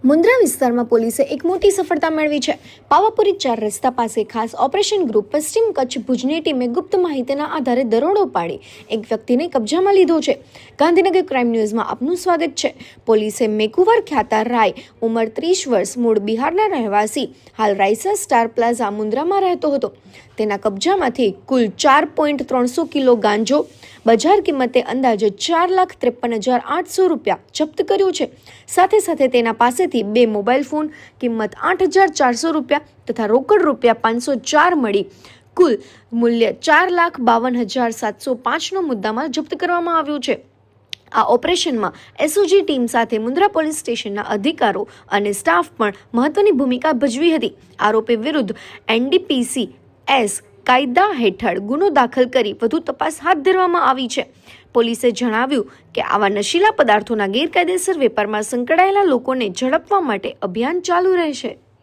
મુન્દ્રા વિસ્તારમાં પોલીસે એક મોટી સફળતા મેળવી છે। પાવાપુરી 4 રસ્તા પાસે ખાસ ઓપરેશન ગ્રુપ પશ્ચિમ કચ્છ ભુજની ટીમે ગુપ્ત માહિતીના આધારે દરોડો પાડી એક વ્યક્તિને કબજામાં લીધો છે। ગાંધીનગર ક્રાઇમ ન્યૂઝમાં આપનું સ્વાગત છે। પોલીસે મેકુવર ખ્યાતા રાય, ઉંમર 30 વર્ષ, મૂળ બિહારના રહેવાસી, હાલ રાઇસા સ્ટાર પ્લાઝા મુન્દ્રામાં રહેતો હતો, તેના કબજામાંથી કુલ 4.300 કિલો ગાંજો, બજાર કિંમતે અંદાજે 4,53,800 રૂપિયા જપ્ત કર્યું છે। સાથે સાથે તેના પાસેથી 2 મોબાઈલ ફોન કિંમત 8,400 રૂપિયા તથા રોકડ રૂપિયા 504 મળી કુલ મૂલ્ય 4,52,705નો મુદ્દામાલ જપ્ત કરવામાં આવ્યું છે। આ ઓપરેશનમાં એસઓજી ટીમ સાથે મુન્દ્રા પોલીસ સ્ટેશનના અધિકારો અને સ્ટાફ પણ મહત્વની ભૂમિકા ભજવી હતી। આરોપી વિરુદ્ધ એનડીપીસી એસ કાયદા હેઠળ ગુનો દાખલ કરી વધુ તપાસ હાથ ધરવામાં આવી છે। પોલીસે જણાવ્યું કે આવા નશીલા પદાર્થોના ગેરકાયદેસર વેપારમાં સંકળાયેલા લોકોને ઝડપવા માટે અભિયાન ચાલુ રહેશે।